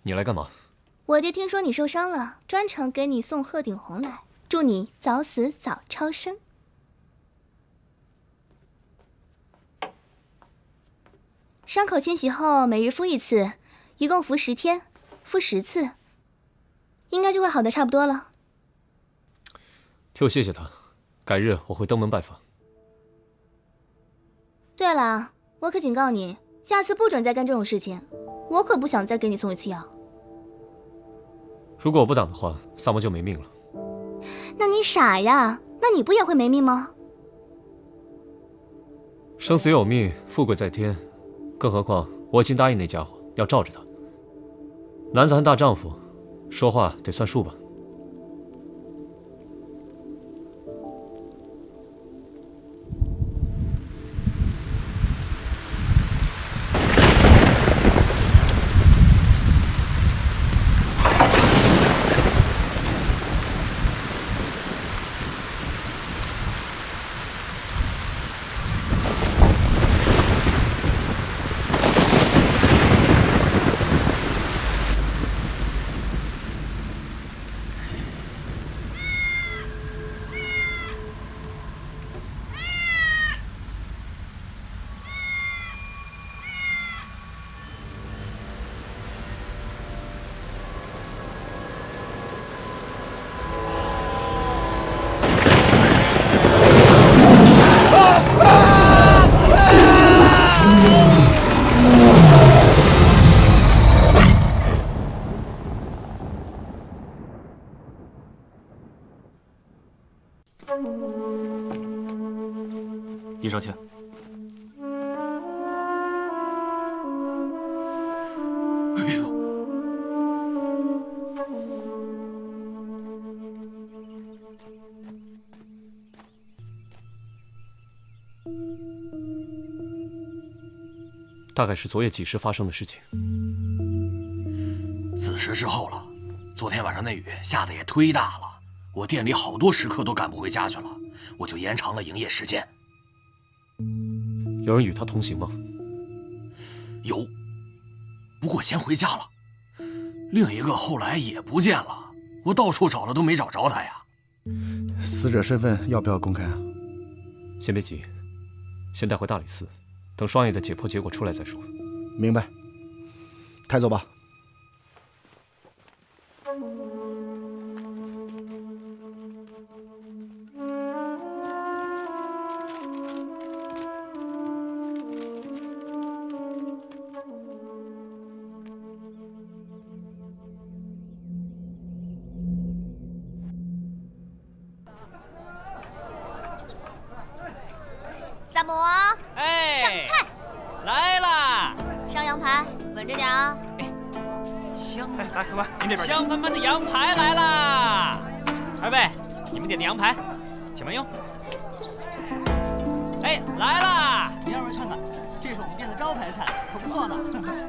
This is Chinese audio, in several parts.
你来干嘛？我爹听说你受伤了，专程给你送鹤顶红来，祝你早死早超生。伤口清洗后，每日敷1次，一共敷10天，敷10次，应该就会好的差不多了。替我谢谢他，改日我会登门拜访。对了，我可警告你，下次不准再干这种事情，我可不想再给你送1次药。如果我不挡的话，萨摩就没命了。那你傻呀？那你不也会没命吗？生死有命，富贵在天。更何况我已经答应那家伙要罩着他。男子汉大丈夫，说话得算数吧。李少卿，哎呦！大概是昨夜几时发生的事情。子时之后了，昨天晚上那雨下的也忒大了，我店里好多食客都赶不回家去了，我就延长了营业时间。有人与他同行吗？有，不过先回家了。另一个后来也不见了，我到处找了都没找着他呀。死者身份要不要公开啊？先别急，先带回大理寺，等双爷的解剖结果出来再说。明白，抬走吧。萨摩，哎，上菜，来啦！上羊排，稳着点啊！香，来，客官，您这边香喷喷的羊排来啦！二位，你们点的羊排，请慢用。哎，来啦！您二位看看，这是我们店的招牌菜，可不错呢。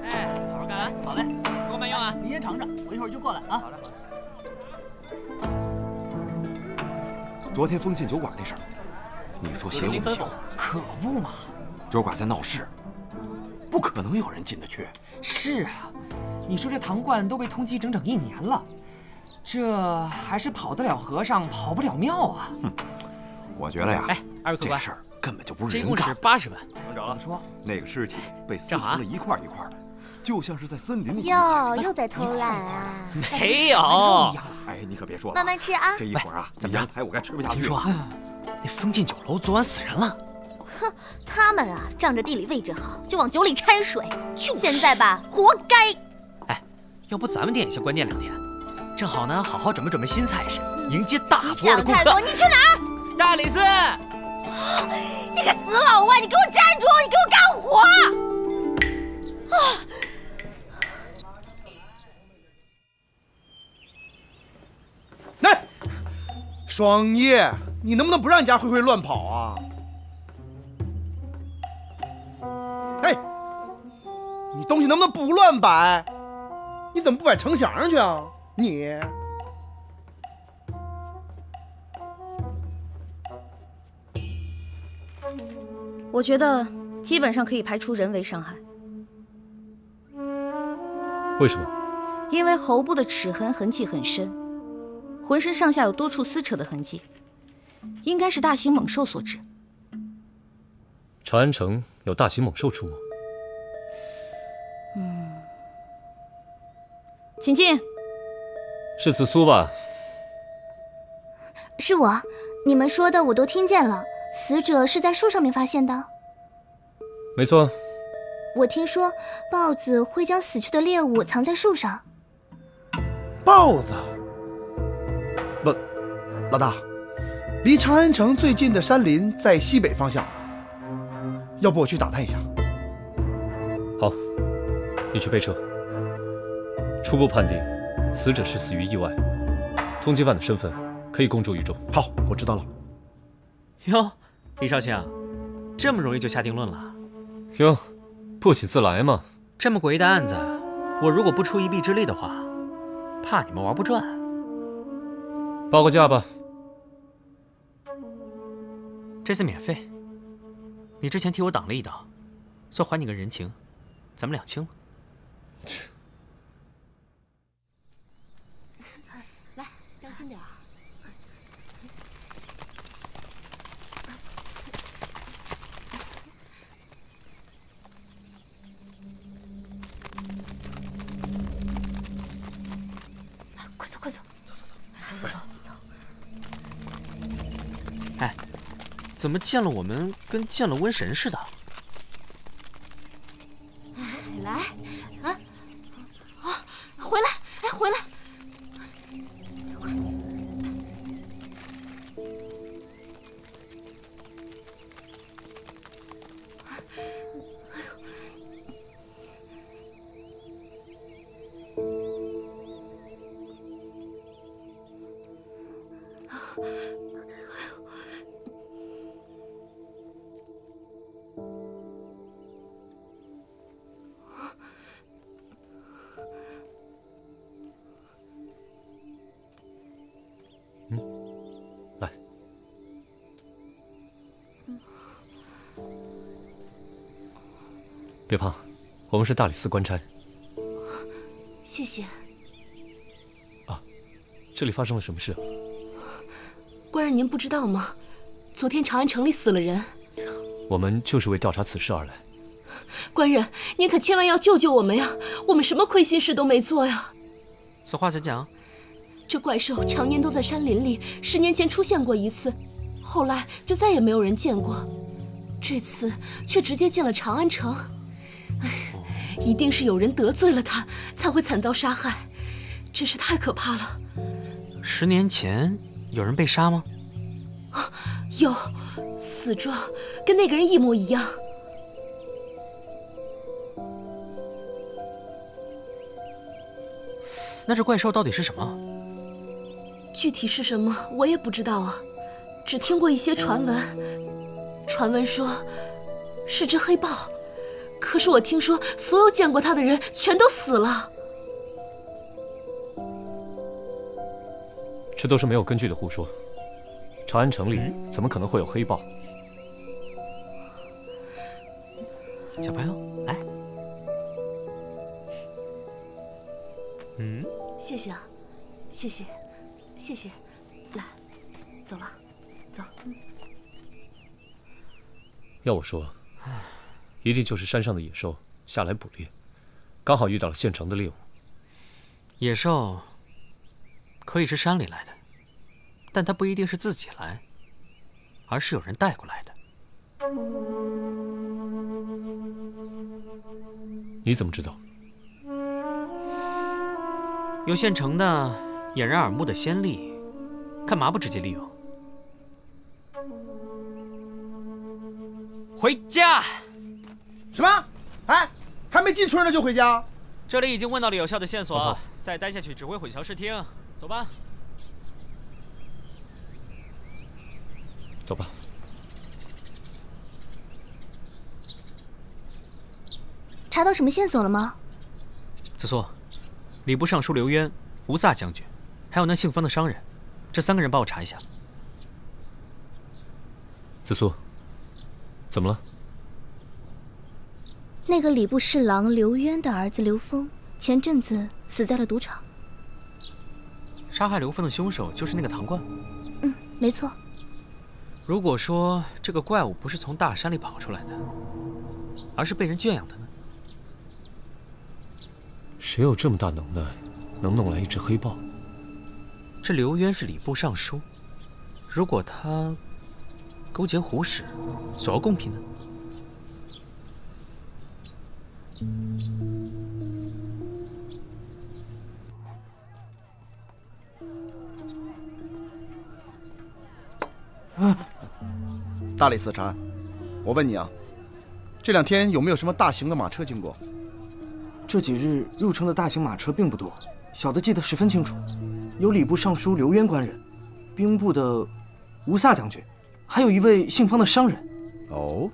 哎，好好干啊！好嘞，给我慢用啊！您先尝尝，我一会儿就过来啊。好嘞。昨天封禁酒馆那事儿，你说邪乎不邪乎？可不嘛！酒馆在闹市，不可能有人进得去。是啊，你说这唐冠都被通缉整整1年了，这还是跑得了和尚跑不了庙啊！哼，我觉得呀，哎，二位客官，这事儿根本就不是这一共是人干。80万，能找了。怎么说？那个尸体被撕成了一块一块的，就像是在森林里。又在偷懒啊！没有。哎，你可别说了，慢慢吃啊！这一会儿啊，这羊排我该吃不下去了。听说啊，那封禁酒楼昨晚死人了。哼，他们啊，仗着地理位置好，就往酒里掺水。现在吧，活该！哎，要不咱们店也先关店2天，正好呢，好好准备准备新菜式，迎接大你多的顾客。想太多，你去哪儿？大理寺。你个死老外，你给我站住！你给我干活！啊！来，双叶，你能不能不让你家慧慧乱跑啊？哎，你东西能不能不乱摆？你怎么不摆城墙上去啊？你。我觉得基本上可以排除人为伤害。为什么？因为喉部的齿痕迹很深，浑身上下有多处撕扯的痕迹，应该是大型猛兽所致。长安城有大型猛兽出没？请进。是紫苏吧？是我，你们说的我都听见了。死者是在树上面发现的？没错。我听说豹子会将死去的猎物藏在树上。豹子？不，老大，离长安城最近的山林在西北方向，要不我去打探一下？好，你去备车。初步判定，死者是死于意外，通缉犯的身份可以公诸于众。好，我知道了。哟，李少卿，这么容易就下定论了？哟，不请自来嘛。这么诡异的案子，我如果不出一臂之力的话，怕你们玩不转。报个价吧。这次免费，你之前替我挡了一刀，算还你个人情，咱们两清了。来，当心点儿。快走，快走！走。哎，怎么见了我们跟见了瘟神似的？来，回来！哎，回来！来，别怕，我们是大理寺官差。谢谢。这里发生了什么事？官人，您不知道吗？昨天长安城里死了人。我们就是为调查此事而来。官人，您可千万要救救我们呀！我们什么亏心事都没做呀。此话怎讲？这怪兽常年都在山林里，10年前出现过一次，后来就再也没有人见过。这次却直接进了长安城。哎，一定是有人得罪了他，才会惨遭杀害，真是太可怕了。10年前有人被杀吗？有，死状跟那个人一模一样。那这怪兽到底是什么？具体是什么我也不知道啊，只听过一些传闻。传闻说是只黑豹，可是我听说所有见过它的人全都死了。这都是没有根据的胡说。长安城里怎么可能会有黑豹？小朋友，来。谢谢啊，谢谢，谢谢。来，走了，走。要我说，一定就是山上的野兽下来捕猎，刚好遇到了县城的猎物。野兽可以是山里来的，但它不一定是自己来，而是有人带过来的。你怎么知道？有现成的掩人耳目的先例，干嘛不直接利用？回家。什么？哎，还没进村呢就回家？这里已经问到了有效的线索，再待下去只会混淆视听。走吧。走吧。查到什么线索了吗？子苏，礼部尚书刘渊、吴萨将军，还有那姓方的商人，这3个人帮我查一下。子苏，怎么了？那个礼部侍郎刘渊的儿子刘峰，前阵子死在了赌场。杀害刘峰的凶手就是那个唐冠。嗯，没错。如果说这个怪物不是从大山里跑出来的，而是被人圈养的呢？谁有这么大能耐，能弄来一只黑豹？这刘渊是礼部尚书，如果他勾结胡使，索要贡品呢？大理寺禅，我问你啊，这2天有没有什么大型的马车经过？这几日入城的大型马车并不多，小的记得十分清楚，有礼部尚书刘渊官人，兵部的吴萨将军，还有一位姓方的商人。哦，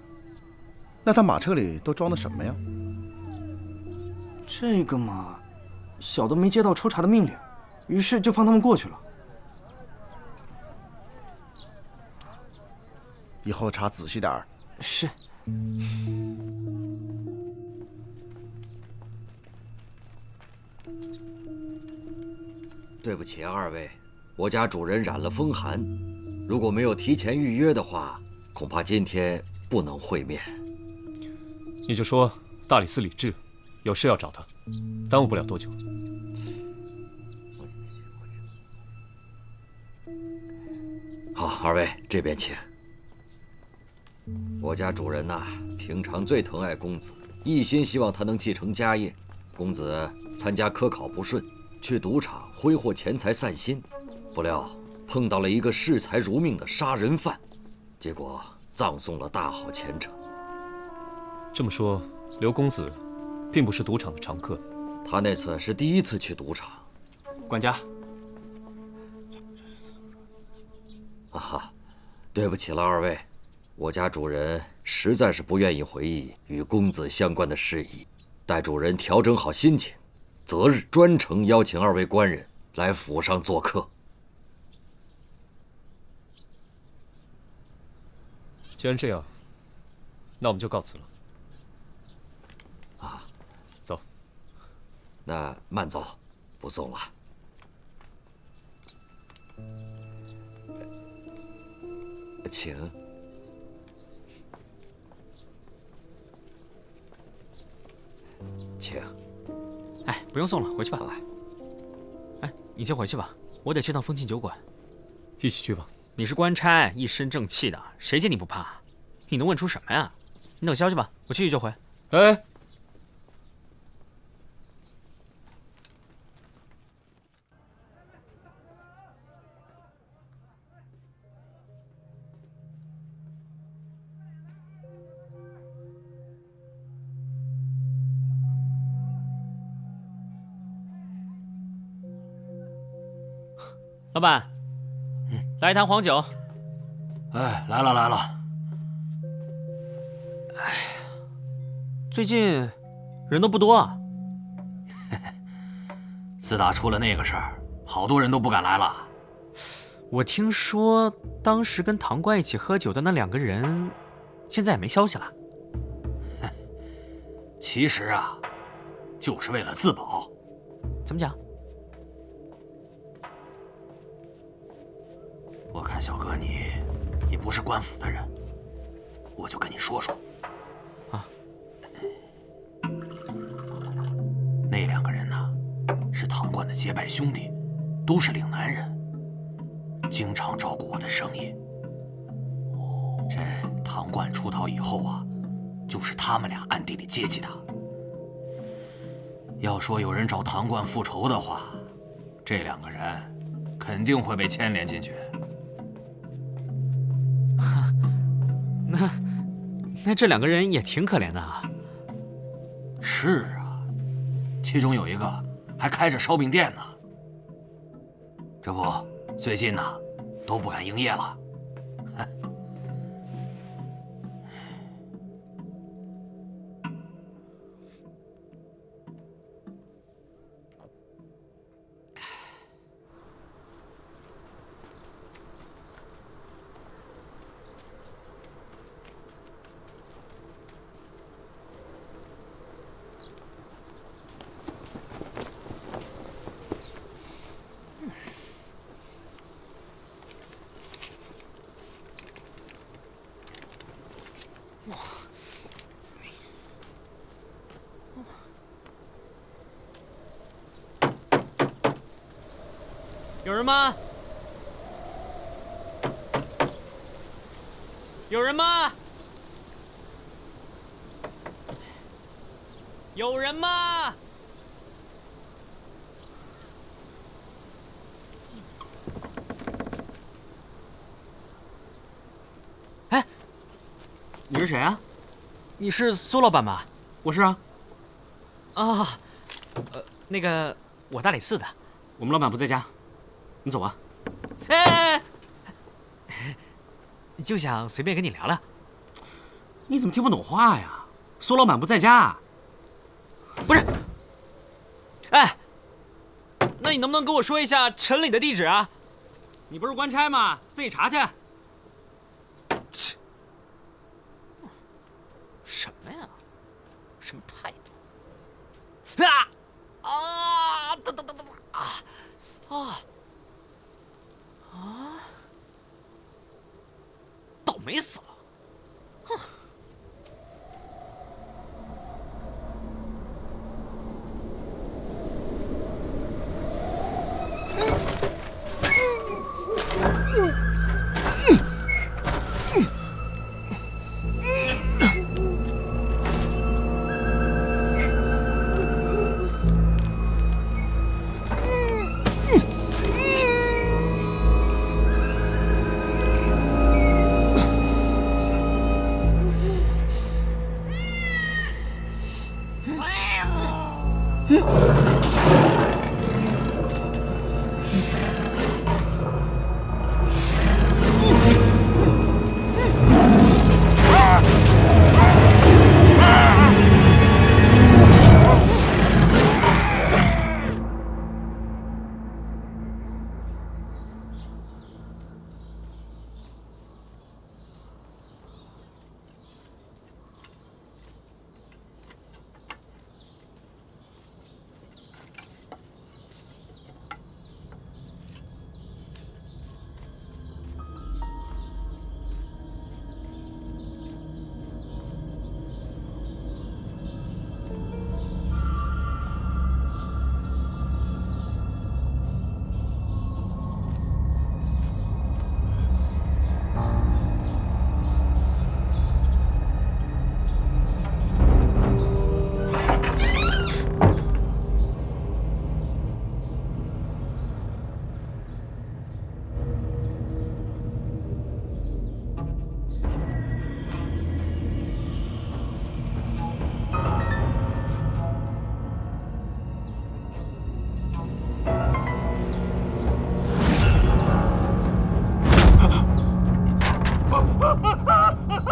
那他马车里都装的什么呀？这个嘛，小的没接到抽查的命令，于是就放他们过去了。以后查仔细点儿。是。对不起啊，2位，我家主人染了风寒，如果没有提前预约的话，恐怕今天不能会面。你就说大理寺李治有事要找他，耽误不了多久。好，2位这边请。我家主人呐，平常最疼爱公子，一心希望他能继承家业。公子参加科考不顺，去赌场挥霍钱财散心，不料碰到了一个视财如命的杀人犯，结果葬送了大好前程。这么说，刘公子并不是赌场的常客。他那次是第1次去赌场。管家。啊哈，对不起了2位，我家主人实在是不愿意回忆与公子相关的事宜。待主人调整好心情，择日专程邀请2位官人来府上做客。既然这样，那我们就告辞了。啊，走。那慢走，不送了。请。请。哎，不用送了，回去吧。哎，你先回去吧，我得去趟风庆酒馆。一起去吧。你是官差，一身正气的，谁见你不怕？你能问出什么呀？你等消息吧，我去就回。哎。老板，来一坛黄酒。哎，来了来了。哎呀，最近人都不多啊。自打出了那个事儿，好多人都不敢来了。我听说当时跟唐冠一起喝酒的那2个人，现在也没消息了。其实啊，就是为了自保。怎么讲？我看小哥你不是官府的人，我就跟你说说。啊，那2个人呢，是唐冠的结拜兄弟，都是岭南人，经常照顾我的生意。这唐冠出逃以后啊，就是他们俩暗地里接济他。要说有人找唐冠复仇的话，这2个人肯定会被牵连进去。那这2个人也挺可怜的啊。是啊，其中有一个还开着烧饼店呢。这不，最近呢都不敢营业了。人吗？有人吗？有人吗？哎，你是谁啊？你是苏老板吧？我是啊。啊，那个我大理寺的。我们老板不在家，你走吧。哎，就想随便跟你聊聊。你怎么听不懂话呀？苏老板不在家。不是。哎，那你能不能给我说一下城里的地址啊？你不是官差吗？自己查去。什么呀？什么态度？啊啊！等啊啊啊！倒霉死了！哼！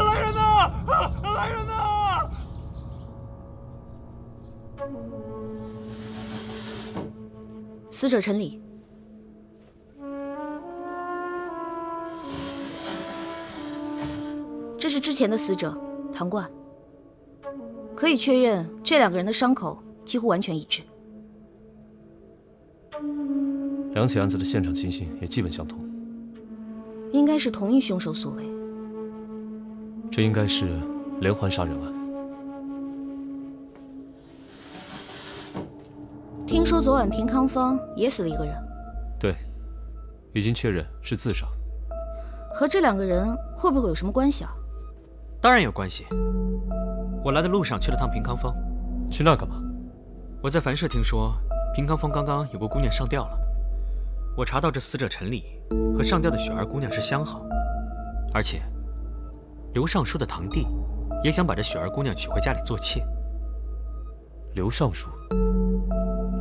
来人呐！来人呐！死者陈礼，这是之前的死者唐冠，可以确认这两个人的伤口几乎完全一致。两起案子的现场情形也基本相同，应该是同一凶手所为。这应该是连环杀人案。听说昨晚平康坊也死了一个人。对，已经确认是自杀。和这两个人会不会有什么关系啊？当然有关系。我来的路上去了趟平康坊。去那干嘛？我在樊社听说平康坊刚刚有个姑娘上吊了。我查到这死者陈礼和上吊的雪儿姑娘是相好，而且刘尚书的堂弟也想把这雪儿姑娘娶回家里做妾。刘尚书，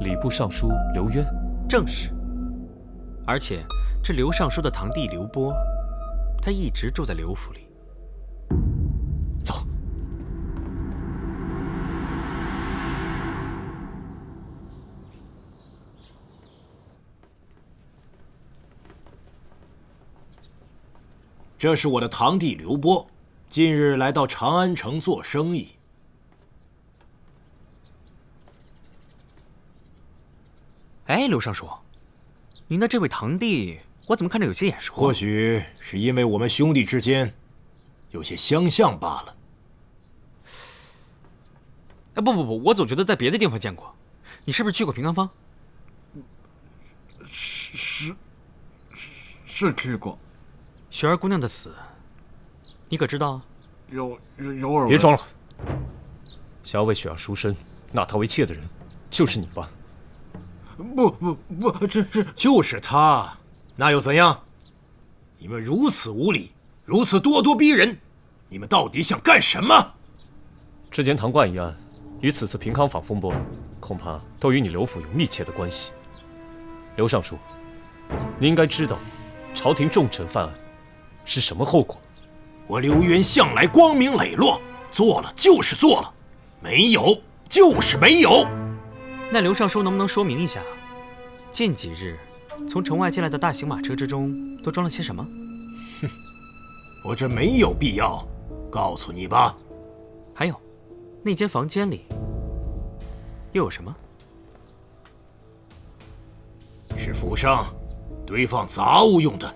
礼部尚书刘渊，正是。而且这刘尚书的堂弟刘波，他一直住在刘府里。走。这是我的堂弟刘波，近日来到长安城做生意。哎，刘尚书，您的这位堂弟，我怎么看着有些眼熟？或许是因为我们兄弟之间有些相像罢了。哎，不，我总觉得在别的地方见过。你是不是去过平康坊？是知过。雪儿姑娘的死，你可知道？有耳闻。别装了，想要为雪儿赎身，纳她为妾的人，就是你吧？不，这就是他，那又怎样？你们如此无礼，如此咄咄逼人，你们到底想干什么？之前唐冠一案与此次平康坊风波，恐怕都与你刘府有密切的关系。刘尚书，你应该知道，朝廷重臣犯案是什么后果。我刘渊向来光明磊落，做了就是做了，没有就是没有。那刘尚书能不能说明一下，近几日从城外进来的大型马车之中都装了些什么？哼，我这没有必要告诉你吧。还有，那间房间里又有什么？是府上堆放杂物用的。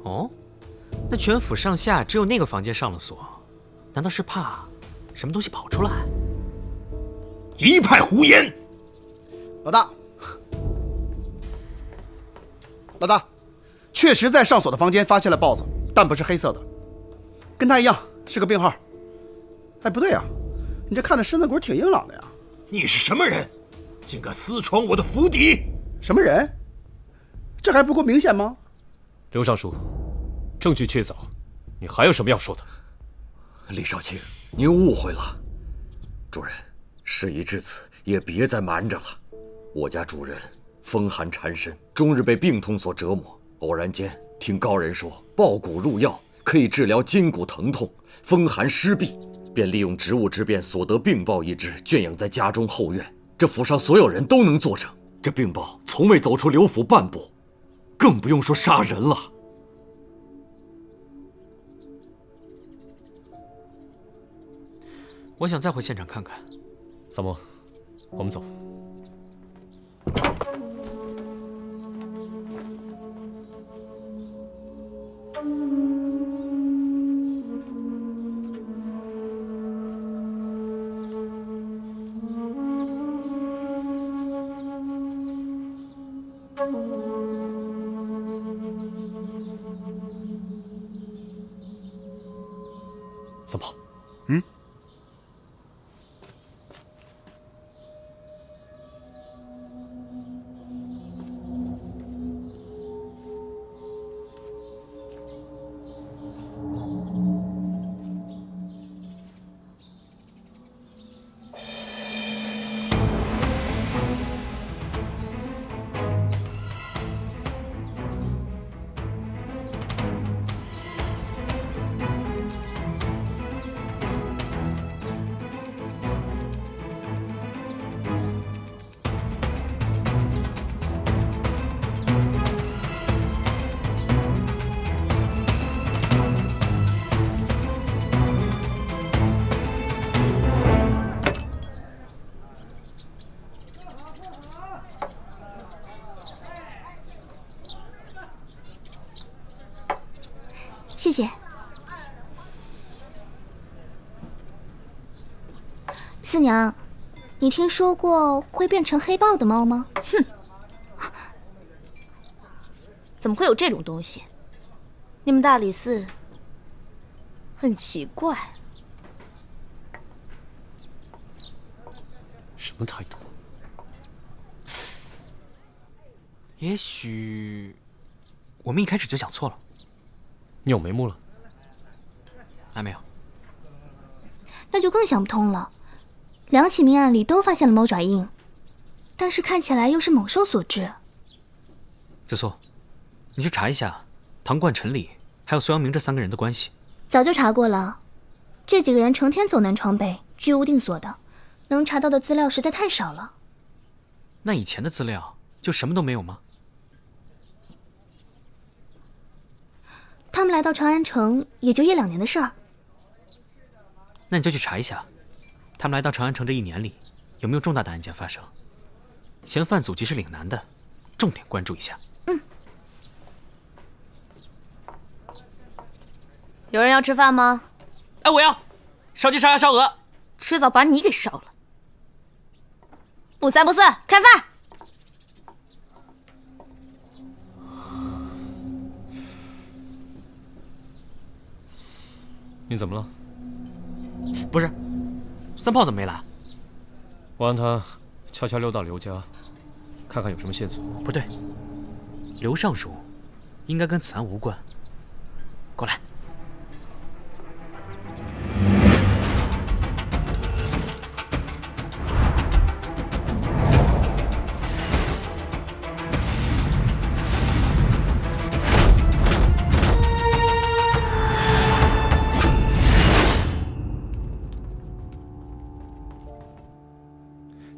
哦，那全府上下只有那个房间上了锁，难道是怕什么东西跑出来？一派胡言！老大，确实在上锁的房间发现了豹子，但不是黑色的，跟他一样是个病号。哎，不对啊，你这看着身子骨挺硬朗的呀。你是什么人？竟敢私闯我的府邸？什么人？这还不够明显吗？刘尚书，证据确凿，你还有什么要说的？李少卿，您误会了。主人，事已至此，也别再瞒着了。我家主人风寒缠身，终日被病痛所折磨。偶然间听高人说，爆骨入药可以治疗筋骨疼痛、风寒湿痹，便利用职务之便所得病豹一只，圈养在家中后院。这府上所有人都能作证，这病豹从未走出刘府半步，更不用说杀人了。我想再回现场看看。萨摩，我们走。萨摩，谢谢。四娘，你听说过会变成黑豹的猫吗？哼，怎么会有这种东西？你们大理寺很奇怪。什么态度？也许我们一开始就想错了。你有眉目了？还没有。那就更想不通了。两起命案里都发现了猫爪印，但是看起来又是猛兽所致。子素，你去查一下唐冠、陈礼还有苏阳明这3个人的关系。早就查过了，这几个人成天走南闯北，居无定所的，能查到的资料实在太少了。那以前的资料就什么都没有吗？他们来到长安城也就1-2年的事儿。那你就去查一下，他们来到长安城这1年里有没有重大的案件发生，嫌犯祖籍是岭南的，重点关注一下。有人要吃饭吗？哎，我要烧鸡、烧鸭、烧鹅，迟早把你给烧了。不三不四，开饭！你怎么了？不是，三炮怎么没来？我让他悄悄溜到刘家，看看有什么线索。不对，刘尚书应该跟此案无关。过来。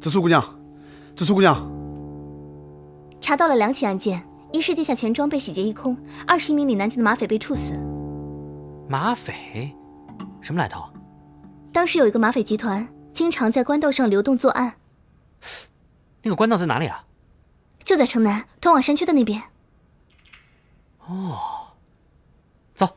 紫苏姑娘，紫苏姑娘，查到了2起案件，一是地下钱庄被洗劫一空，2是1名岭南籍的马匪被处死。马匪，什么来头？当时有一个马匪集团，经常在官道上流动作案。那个官道在哪里啊？就在城南，通往山区的那边。哦，走。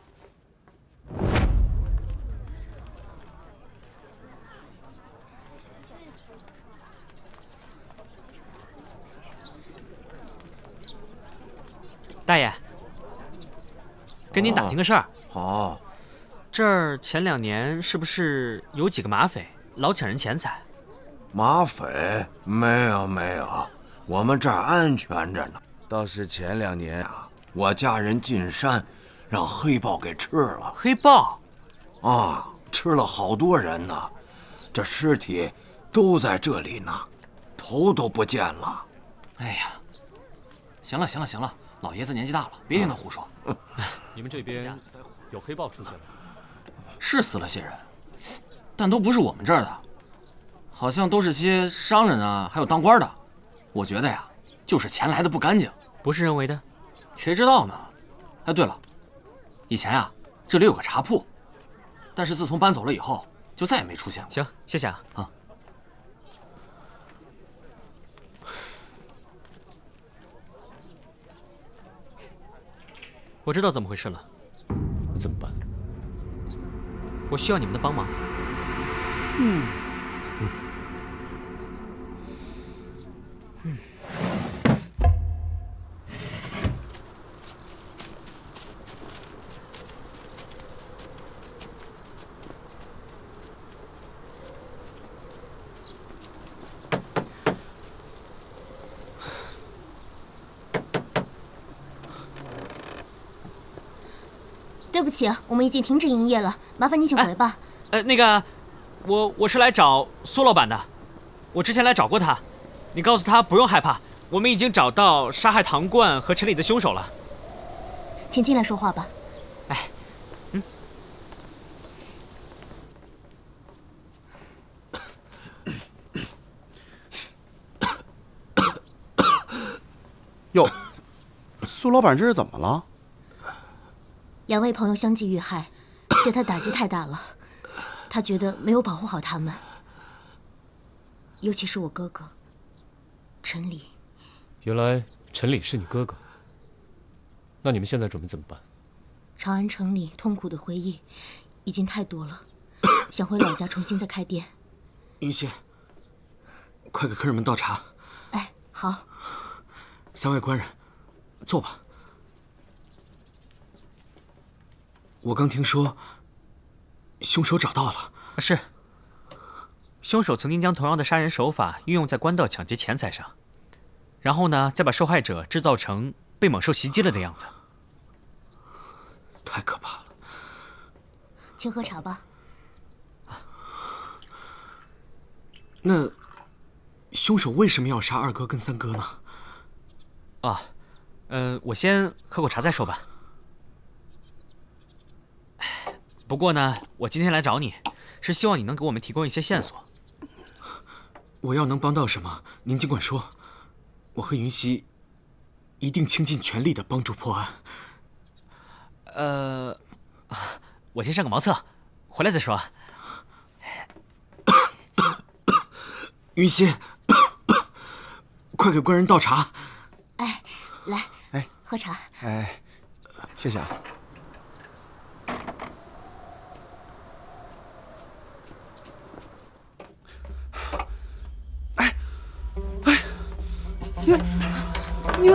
大爷，跟您打听个事儿。好，这儿前2年是不是有几个马匪老抢人钱财？马匪没有，我们这儿安全着呢。倒是前2年啊，我家人进山，让黑豹给吃了。黑豹？啊，吃了好多人呢，这尸体都在这里呢，头都不见了。哎呀，行了。老爷子年纪大了，别听他胡说。你们这边有黑豹出现吗？是死了些人，但都不是我们这儿的，好像都是些商人啊，还有当官的。我觉得呀，就是钱来的不干净。不是人为的？谁知道呢？哎，对了，以前呀，这里有个茶铺，但是自从搬走了以后，就再也没出现过。行，谢谢啊。啊。我知道怎么回事了。怎么办？我需要你们的帮忙。对不起，我们已经停止营业了，麻烦你请回吧。那个，我是来找苏老板的，我之前来找过他，你告诉他不用害怕，我们已经找到杀害唐冠和陈理的凶手了。请进来说话吧。哟，苏老板这是怎么了？2位朋友相继遇害，对他打击太大了。他觉得没有保护好他们，尤其是我哥哥陈理。原来陈理是你哥哥，那你们现在准备怎么办？长安城里痛苦的回忆已经太多了，想回老家重新再开店。云溪，快给客人们倒茶。哎，好。3位官人，坐吧。我刚听说，凶手找到了。是，凶手曾经将同样的杀人手法运用在官道抢劫钱财上，然后呢，再把受害者制造成被猛兽袭击了的样子。太可怕了。请喝茶吧。那凶手为什么要杀2哥跟3哥呢？我先喝口茶再说吧。不过呢，我今天来找你，是希望你能给我们提供一些线索。我要能帮到什么，您尽管说。我和云溪一定倾尽全力的帮助破案。我先上个茅厕，回来再说。云溪，快给官人倒茶。哎，来，喝茶。哎，谢谢啊。你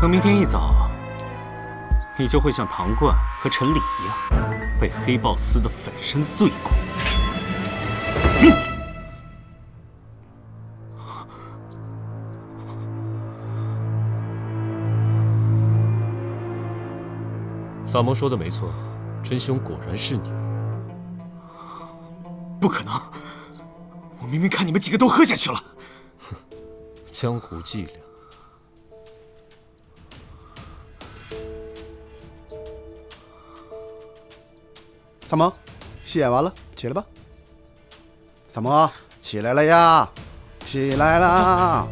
等明天一早，你就会像唐冠和陈理一样，被黑豹撕得粉身碎骨。萨摩说的没错，真凶果然是你。不可能！我明明看你们几个都喝下去了。哼，江湖伎俩。萨摩，戏演完了，起来吧。萨摩，起来了呀，起来啦！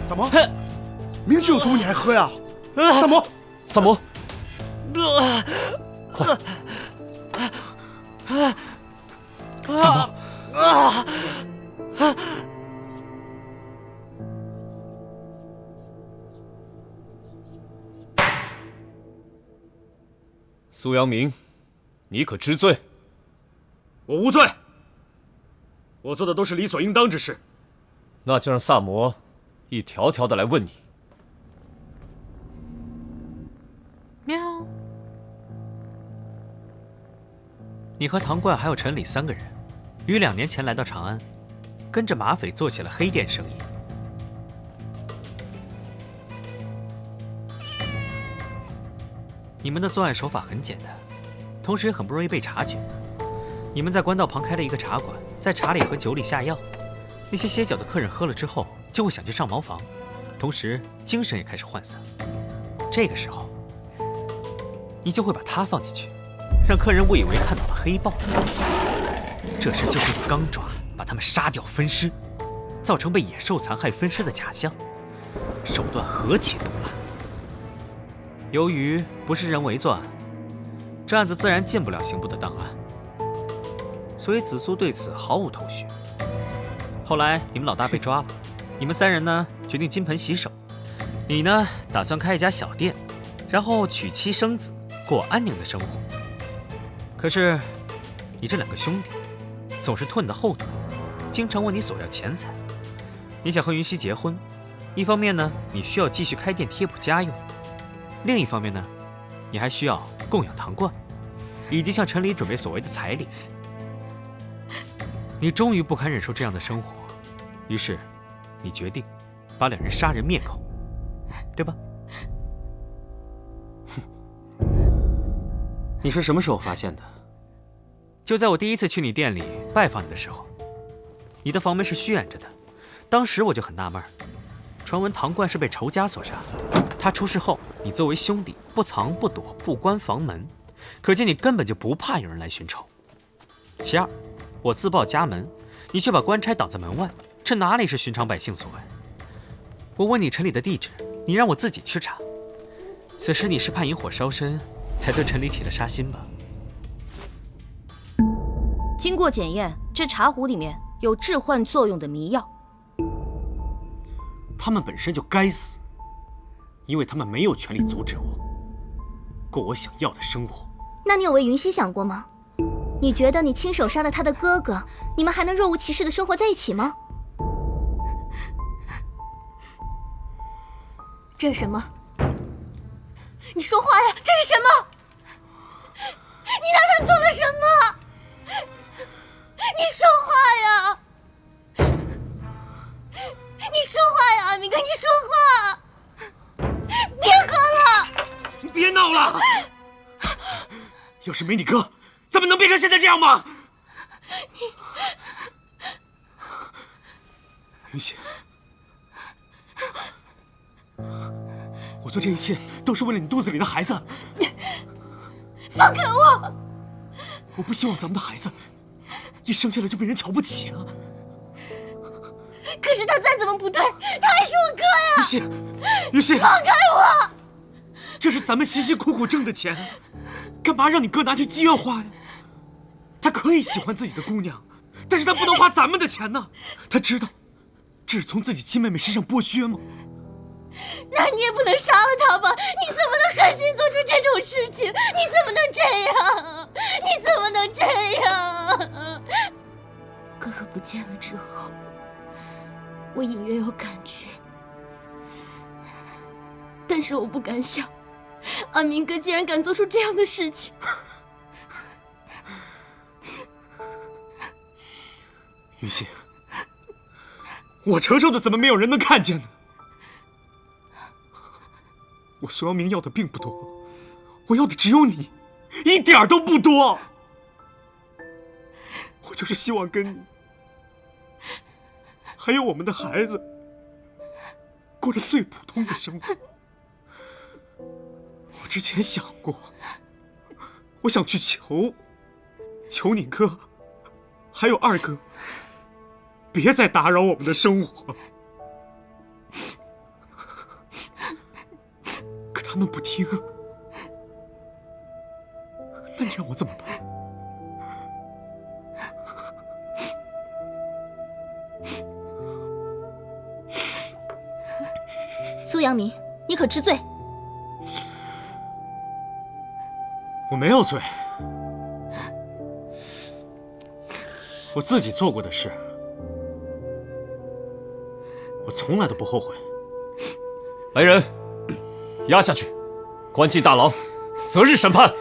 萨摩，明知有毒你还喝呀？萨摩，萨摩，快！萨摩，苏阳明，你可知罪？我无罪，我做的都是理所应当之事。那就让萨摩一条条的来问你。喵。你和唐冠还有陈理3个人，于2年前来到长安，跟着马匪做起了黑店生意。你们的作案手法很简单，同时也很不容易被察觉。你们在官道旁开了一个茶馆，在茶里和酒里下药，那些歇脚的客人喝了之后就会想去上茅房，同时精神也开始涣散。这个时候，你就会把他放进去，让客人误以为看到了黑豹。这时就会用钢爪把他们杀掉分尸，造成被野兽残害分尸的假象，手段何其毒辣。由于不是人为作案，这案子自然进不了刑部的档案，所以子苏对此毫无头绪。后来你们老大被抓了，你们3人呢决定金盆洗手。你呢打算开一家小店，然后娶妻生子，过安宁的生活。可是你这2个兄弟总是拖你的后腿，经常问你索要钱财。你想和云溪结婚，一方面呢你需要继续开店贴补家用，另一方面呢，你还需要供养唐冠，以及向陈理准备所谓的彩礼。你终于不堪忍受这样的生活，于是你决定把2人杀人灭口，对吧？你是什么时候发现的？就在我第一次去你店里拜访你的时候，你的房门是虚掩着的，当时我就很纳闷，传闻唐冠是被仇家所杀。他出事后，你作为兄弟不藏不躲，不关房门，可见你根本就不怕有人来寻仇。其二，我自报家门，你却把官差挡在门外，这哪里是寻常百姓所为？我问你陈理的地址，你让我自己去查。此时你是怕引火烧身，才对陈理起了杀心吧？经过检验，这茶壶里面有致幻作用的迷药。他们本身就该死，因为他们没有权利阻止我过我想要的生活。那你有为云溪想过吗？你觉得你亲手杀了他的哥哥，你们还能若无其事的生活在一起吗？这是什么？你说话呀！这是什么？你拿他做了什么？你说话呀！你说话呀，阿明哥，你说话！别喝了！你别闹了！要是没你哥，怎么能变成现在这样吗？云溪，我做这一切都是为了你肚子里的孩子。放开我！我不希望咱们的孩子一生下来就被人瞧不起啊！可是他再怎么不对，他还是我哥呀！云溪，云溪，放开我！这是咱们辛辛苦苦挣的钱，干嘛让你哥拿去妓院花呀？他可以喜欢自己的姑娘，但是他不能花咱们的钱呢。他知道这是从自己亲妹妹身上剥削吗？那你也不能杀了他吧？你怎么能狠心做出这种事情？你怎么能这样？你怎么能这样？哥哥不见了之后，我隐约有感觉，但是我不敢想，安民哥竟然敢做出这样的事情。雨欣，我承受的怎么没有人能看见呢？我苏阳明要的并不多，我要的只有你，一点儿都不多。我就是希望跟你，还有我们的孩子，过着最普通的生活。我之前想过，我想去求你哥，还有二哥，别再打扰我们的生活。可他们不听，那你让我怎么办？苏阳明，你可知罪？我没有罪，我自己做过的事，我从来都不后悔。来人，押下去，关进大牢，择日审判。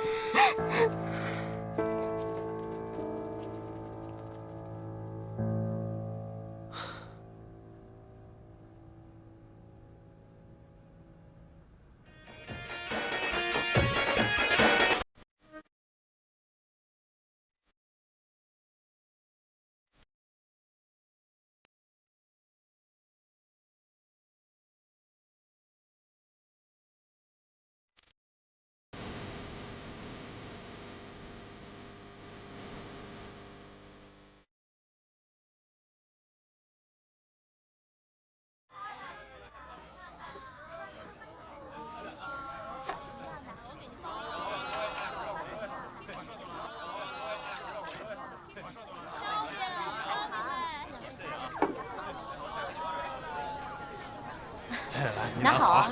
拿好啊，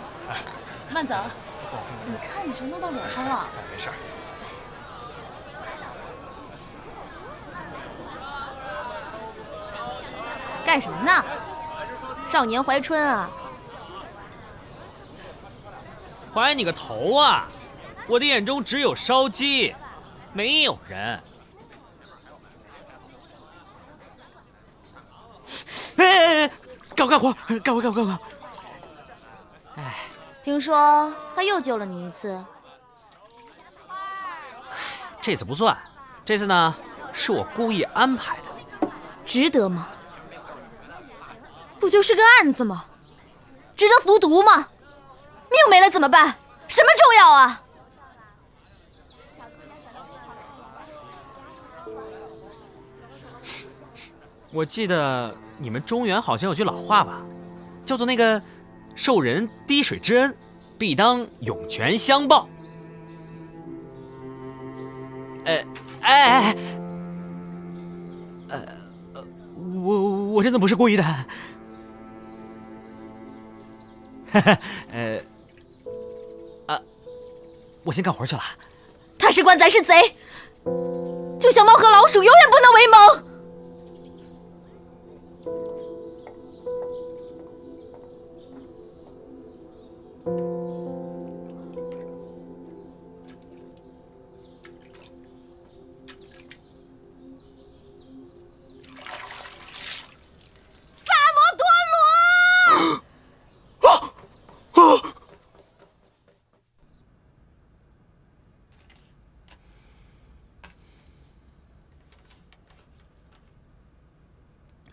慢走。你看你这弄到脸上了。没事。干什么呢？少年怀春啊！怀你个头啊！我的眼中只有烧鸡，没有人。哎，干活！哎，听说他又救了你一次。这次不算，这次呢是我故意安排的。值得吗？不就是个案子吗？值得服毒吗？命没了怎么办？什么重要啊？我记得你们中原好像有句老话吧，叫做那个受人滴水之恩，必当涌泉相报。我真的不是故意的。我先干活去了。他是官，咱是贼，就像猫和老鼠，永远不能为盟。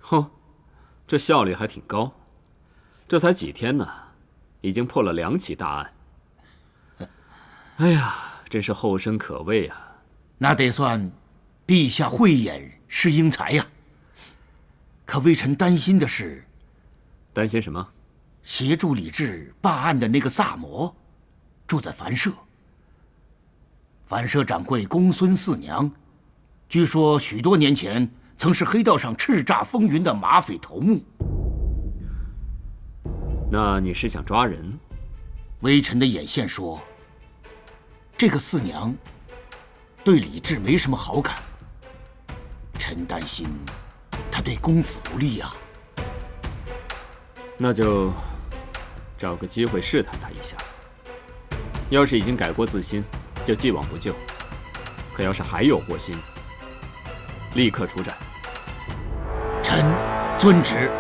哼，这效率还挺高，这才几天呢，已经破了2起大案。哎呀，真是后生可畏啊！那得算陛下慧眼识英才呀。可微臣担心的是，担心什么？协助李治办案的那个萨摩，住在樊舍。樊舍掌柜公孙四娘，据说许多年前曾是黑道上叱咤风云的马匪头目。那你是想抓人？微臣的眼线说，这个四娘对李治没什么好感，臣担心她对公子不利呀。那就找个机会试探他一下。要是已经改过自新，就既往不咎；可要是还有祸心，立刻处斩。臣遵旨。